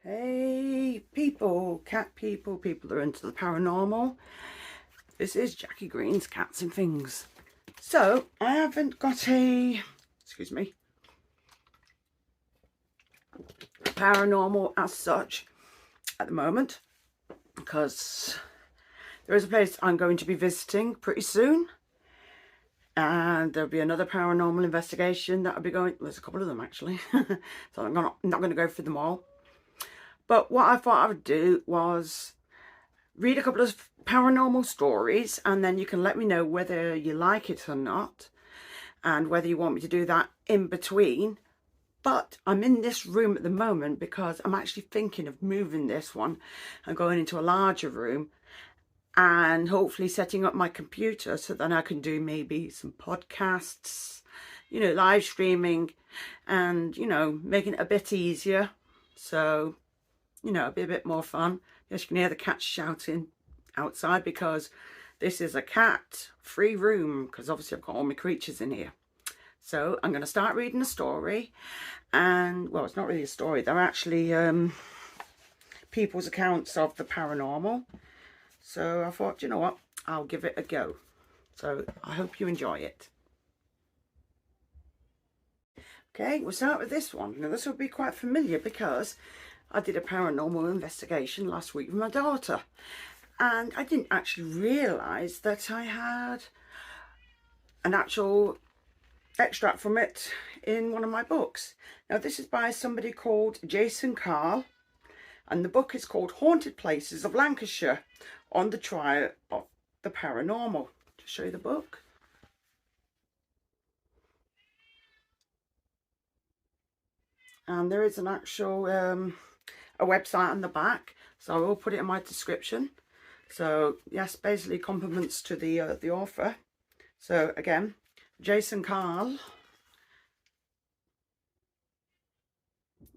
Hey people, cat people, people that are into the paranormal. This is Jackie Green's Cats and Things. So, I haven't got a paranormal as such at the moment, because there is a place I'm going to be visiting pretty soon. And there'll be another paranormal investigation that I'll be going, there's a couple of them actually. So I'm not going to go through them all. But what I thought I would do was read a couple of paranormal stories, and then you can let me know whether you like it or not, and whether you want me to do that in between. But I'm in this room at the moment because I'm actually thinking of moving this one and going into a larger room, and hopefully setting up my computer so that I can do maybe some podcasts, live streaming, and, making it a bit easier. So, it'll be a bit more fun. Yes, you can hear the cats shouting outside because this is a cat-free room, because obviously I've got all my creatures in here. So I'm going to start reading a story, and, well, it's not really a story. They're actually people's accounts of the paranormal. So I thought, you know what, I'll give it a go. So I hope you enjoy it. Okay, we'll start with this one. Now, this will be quite familiar because I did a paranormal investigation last week with my daughter, and I didn't actually realise that I had an actual extract from it in one of my books. Now, this is by somebody called Jason Karl, and the book is called Haunted Places of Lancashire on the Trial of the Paranormal. To show you the book. And there is an actual a website on the back, so I will put it in my description. So yes, basically compliments to the author. So again, Jason Karl,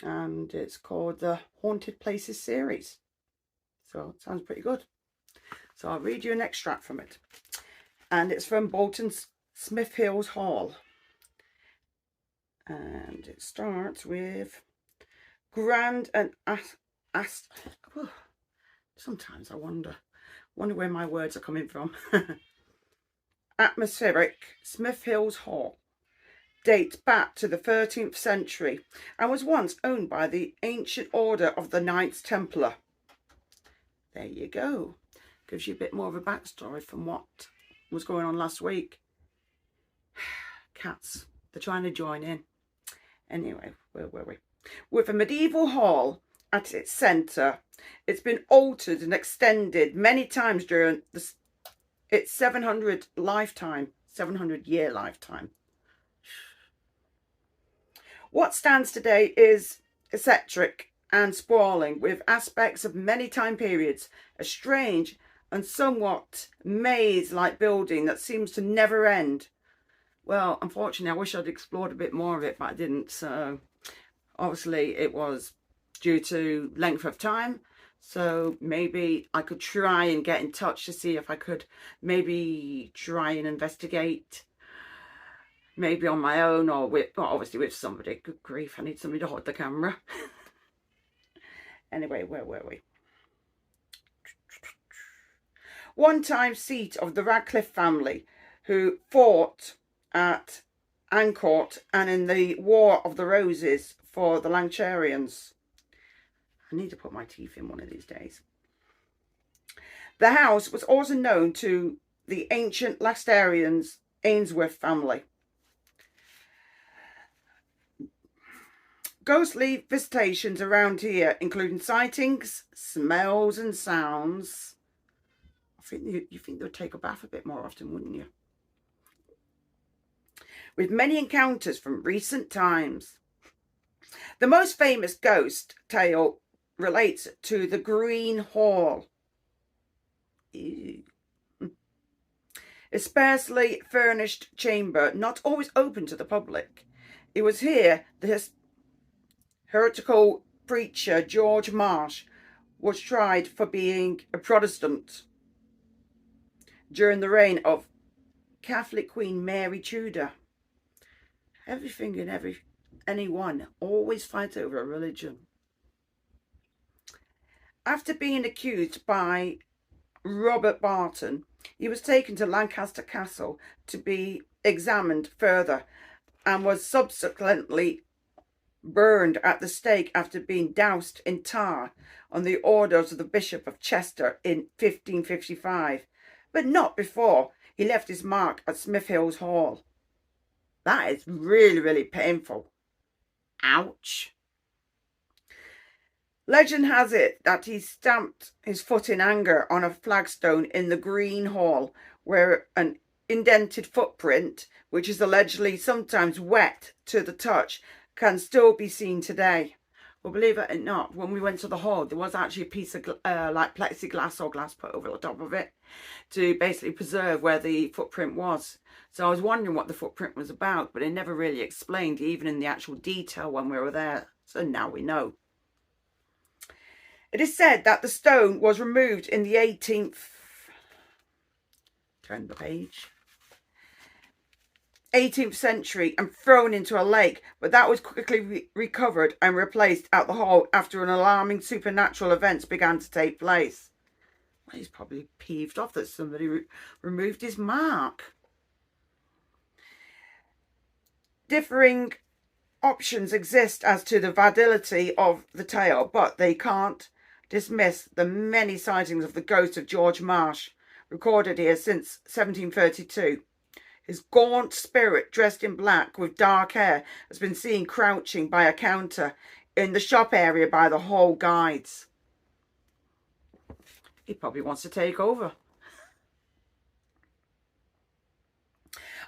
and it's called the Haunted Places series. So it sounds pretty good. So I'll read you an extract from it, and it's from Bolton's Smithills Hall, and it starts with grand and sometimes I wonder where my words are coming from. Atmospheric Smithills Hall dates back to the 13th century and was once owned by the ancient order of the Knights Templar. There you go. Gives you a bit more of a backstory from what was going on last week. Cats, they're trying to join in. Anyway, where were we? With a medieval hall at its centre, it's been altered and extended many times during its 700-year lifetime. What stands today is eccentric and sprawling, with aspects of many time periods, a strange and somewhat maze-like building that seems to never end. Well, unfortunately, I wish I'd explored a bit more of it, but I didn't. So obviously it was due to length of time. So maybe I could try and get in touch to see if I could maybe try and investigate, maybe on my own, or obviously with somebody. Good grief, I need somebody to hold the camera. Anyway, where were we? One-time seat of the Radcliffe family, who fought at Ancourt and in the War of the Roses for the Lancashirians. I need to put my teeth in one of these days. The house was also known to the ancient Lancashirians Ainsworth family. Ghostly visitations around here, including sightings, smells and sounds. I think you think they would take a bath a bit more often, wouldn't you? With many encounters from recent times. The most famous ghost tale relates to the Green Hall. Ew. A sparsely furnished chamber, not always open to the public. It was here the heretical preacher George Marsh was tried for being a Protestant during the reign of Catholic Queen Mary Tudor. Everything and anyone always fights over a religion. After being accused by Robert Barton, he was taken to Lancaster Castle to be examined further and was subsequently burned at the stake after being doused in tar on the orders of the Bishop of Chester in 1555, but not before he left his mark at Smithills Hall. That is really, really painful. Ouch. Legend has it that he stamped his foot in anger on a flagstone in the Green Hall, where an indented footprint, which is allegedly sometimes wet to the touch, can still be seen today. Well, believe it or not, when we went to the hall, there was actually a piece of like plexiglass or glass put over the top of it to basically preserve where the footprint was. So I was wondering what the footprint was about, but it never really explained, even in the actual detail when we were there. So now we know. It is said that the stone was removed in the 18th, turn the page, 18th century and thrown into a lake, but that was quickly recovered and replaced at the hall after an alarming supernatural events began to take place. Well, he's probably peeved off that somebody removed his mark. Differing options exist as to the validity of the tale, but they can't dismiss the many sightings of the ghost of George Marsh recorded here since 1732. His gaunt spirit, dressed in black with dark hair, has been seen crouching by a counter in the shop area by the hall guides. He probably wants to take over.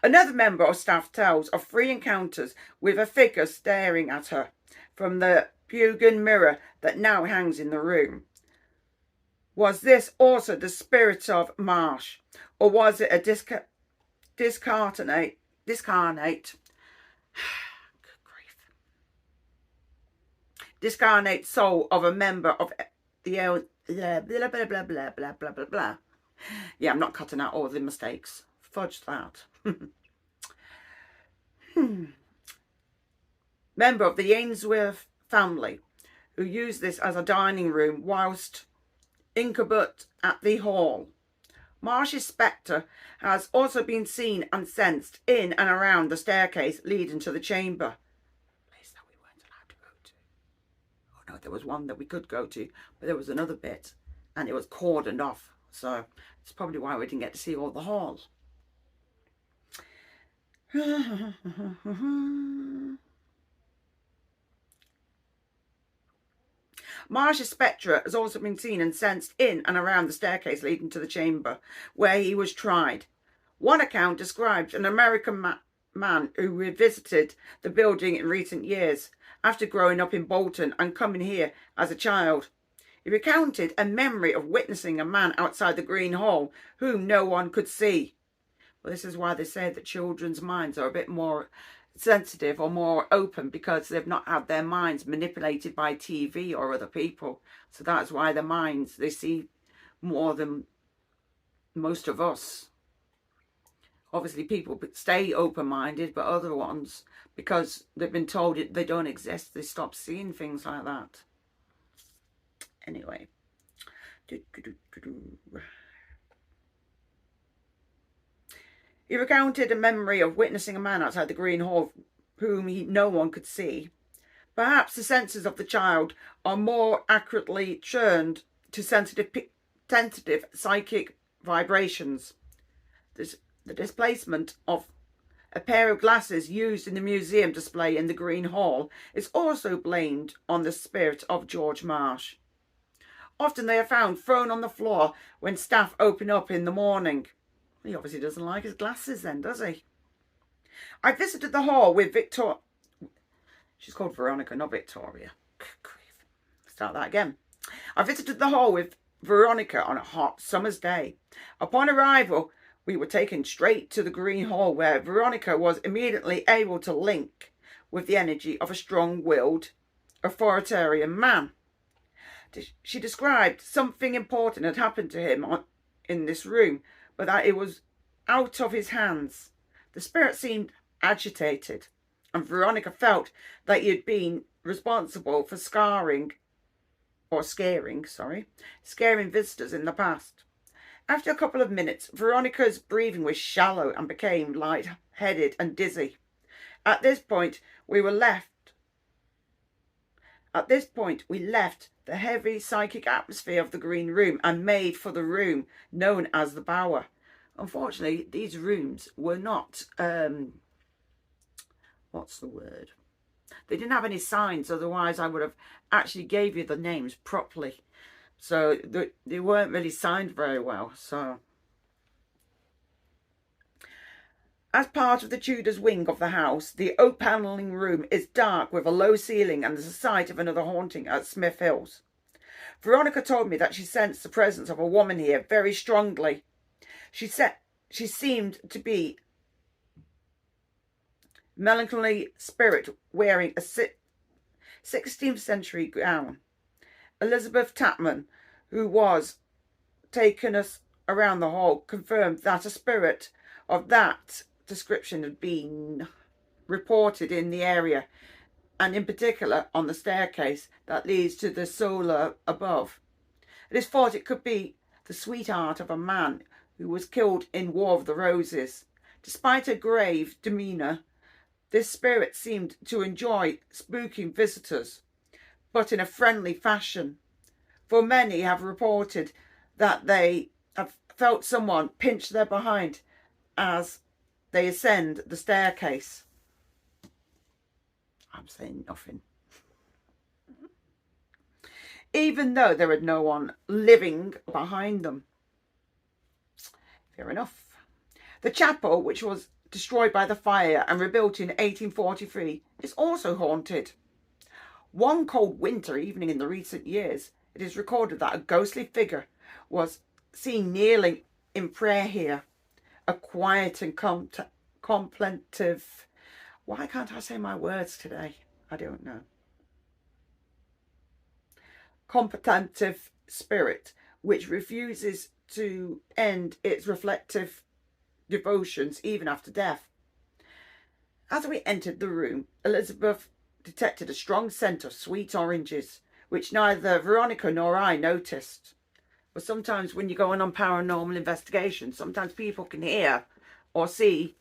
Another member of staff tells of 3 encounters with a figure staring at her from the Bugan mirror that now hangs in the room. Was this also the spirit of Marsh, or was it a discarnate soul of a member of the blah blah blah blah blah blah blah blah blah. Yeah, I'm not cutting out all the mistakes. Fudge that. Member of the Ainsworth family who used this as a dining room whilst incubate at the hall. Marsh's spectre has also been seen and sensed in and around the staircase leading to the chamber. Place that we weren't allowed to go to. Oh no, there was one that we could go to, but there was another bit and it was cordoned off. So it's probably why we didn't get to see all the halls. Marsh's spectre has also been seen and sensed in and around the staircase leading to the chamber where he was tried. One account described an American man who revisited the building in recent years after growing up in Bolton and coming here as a child. He recounted a memory of witnessing a man outside the Green Hall whom no one could see. Well, this is why they say that children's minds are a bit more sensitive or more open, because they've not had their minds manipulated by TV or other people. So that's why their minds, they see more than most of us. Obviously people stay open-minded, but other ones, because they've been told they don't exist, they stop seeing things like that. Anyway. He recounted a memory of witnessing a man outside the Green Hall whom no one could see. Perhaps the senses of the child are more accurately tuned to tentative psychic vibrations. The displacement of a pair of glasses used in the museum display in the Green Hall is also blamed on the spirit of George Marsh. Often they are found thrown on the floor when staff open up in the morning. He obviously doesn't like his glasses then, does he? I visited the hall with Victoria. She's called Veronica, not Victoria. Start that again. I visited the hall with Veronica on a hot summer's day. Upon arrival, we were taken straight to the Green Hall, where Veronica was immediately able to link with the energy of a strong-willed, authoritarian man. She described something important had happened to him in this room, but that it was out of his hands. The spirit seemed agitated, and Veronica felt that he had been responsible for scarring or scaring, scaring visitors in the past. After a couple of minutes, Veronica's breathing was shallow and became light-headed and dizzy. At this point, we left the heavy psychic atmosphere of the green room and made for the room known as the bower. Unfortunately, these rooms were not, what's the word? They didn't have any signs, otherwise I would have actually gave you the names properly. So they weren't really signed very well. So, as part of the Tudors wing of the house, the oak panelling room is dark with a low ceiling and is the site of another haunting at Smithills. Veronica told me that she sensed the presence of a woman here very strongly. She said she seemed to be melancholy spirit wearing a 16th century gown. Elizabeth Tapman, who was taking us around the hall, confirmed that a spirit of that description had been reported in the area, and in particular on the staircase that leads to the solar above. It is thought it could be the sweetheart of a man who was killed in War of the Roses. Despite her grave demeanour, this spirit seemed to enjoy spooking visitors, but in a friendly fashion, for many have reported that they have felt someone pinch their behind as they ascend the staircase. I'm saying nothing. Even though there had no one living behind them. Fair enough. The chapel, which was destroyed by the fire and rebuilt in 1843, is also haunted. One cold winter evening in the recent years, it is recorded that a ghostly figure was seen kneeling in prayer here. A quiet and contemplative... Why can't I say my words today? I don't know. Contemplative spirit, which refuses to end its reflective devotions even after death. As we entered the room, Elizabeth detected a strong scent of sweet oranges, which neither Veronica nor I noticed. But sometimes when you're going on paranormal investigations, sometimes people can hear or see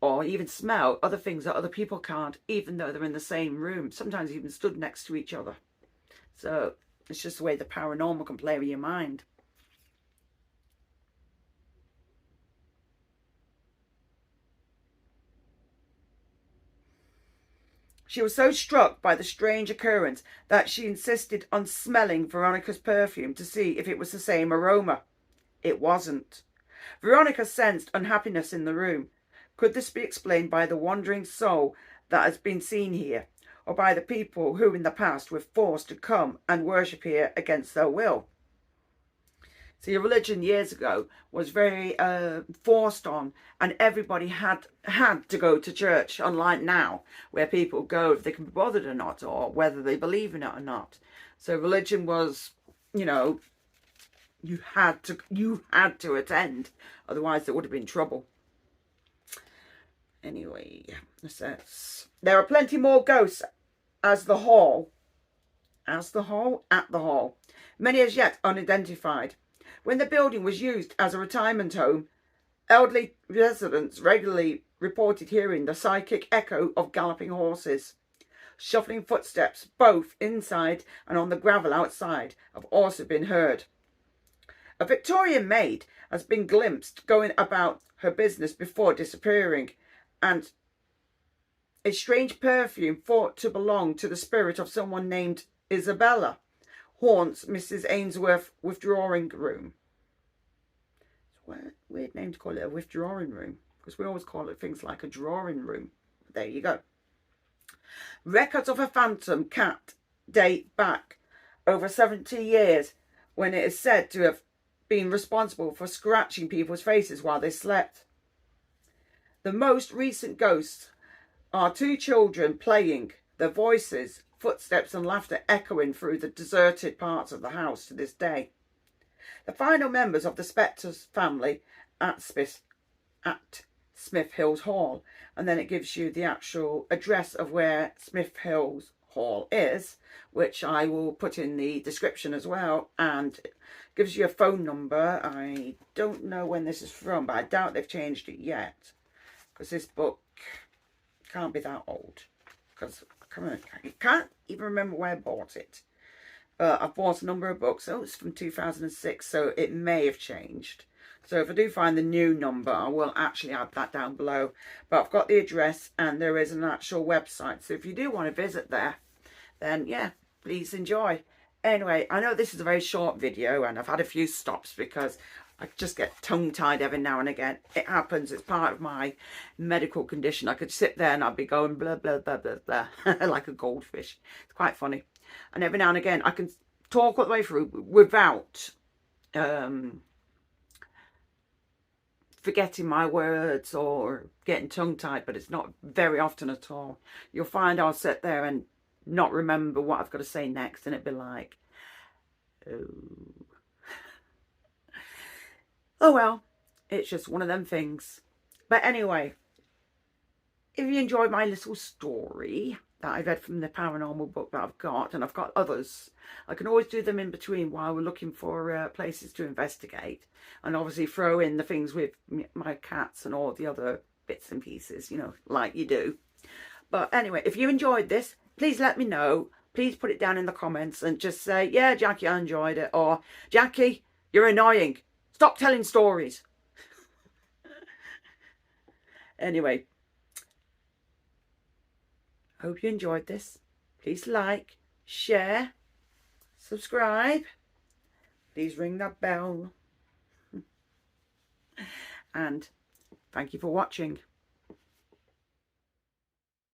or even smell other things that other people can't, even though they're in the same room, sometimes even stood next to each other. So it's just the way the paranormal can play with your mind. She was so struck by the strange occurrence that she insisted on smelling Veronica's perfume to see if it was the same aroma. It wasn't. Veronica sensed unhappiness in the room. Could this be explained by the wandering soul that has been seen here, or by the people who in the past were forced to come and worship here against their will? See, religion years ago was very forced on, and everybody had to go to church, unlike now, where people go if they can be bothered or not, or whether they believe in it or not. So religion was, you know, you had to attend, otherwise there would have been trouble. Anyway, there are plenty more ghosts at the hall, many as yet unidentified. When the building was used as a retirement home, elderly residents regularly reported hearing the psychic echo of galloping horses. Shuffling footsteps, both inside and on the gravel outside, have also been heard. A Victorian maid has been glimpsed going about her business before disappearing, and a strange perfume thought to belong to the spirit of someone named Isabella haunts Mrs. Ainsworth's withdrawing room. It's a weird name to call it a withdrawing room, because we always call it things like a drawing room. There you go. Records of a phantom cat date back over 70 years, when it is said to have been responsible for scratching people's faces while they slept. The most recent ghosts are two children playing, their voices, footsteps and laughter echoing through the deserted parts of the house to this day. The final members of the Spectres family at Smithills Hall, and then it gives you the actual address of where Smithills haul is, which I will put in the description as well, and it gives you a phone number. I don't know when this is from, but I doubt they've changed it yet, because this book can't be that old, because I can't even remember where I bought it. I've bought a number of books. Oh, it's from 2006, so it may have changed. So if I do find the new number, I will actually add that down below. But I've got the address, and there is an actual website. So if you do want to visit there, then yeah, please enjoy. Anyway, I know this is a very short video, and I've had a few stops because I just get tongue-tied every now and again. It happens. It's part of my medical condition. I could sit there and I'd be going blah, blah, blah, blah, blah, like a goldfish. It's quite funny. And every now and again, I can talk all the way through without forgetting my words or getting tongue-tied, but it's not very often at all. You'll find I'll sit there and not remember what I've got to say next, and it'd be like, oh well, it's just one of them things. But anyway, if you enjoyed my little story that I read from the paranormal book that I've got, and I've got others, I can always do them in between while we're looking for places to investigate, and obviously throw in the things with my cats and all the other bits and pieces, you know, like you do. But anyway, if you enjoyed this, please let me know. Please put it down in the comments and just say, yeah, Jackie, I enjoyed it, or Jackie, you're annoying. Stop telling stories. Anyway, hope you enjoyed this. Please like, share, subscribe. Please ring that bell. And thank you for watching.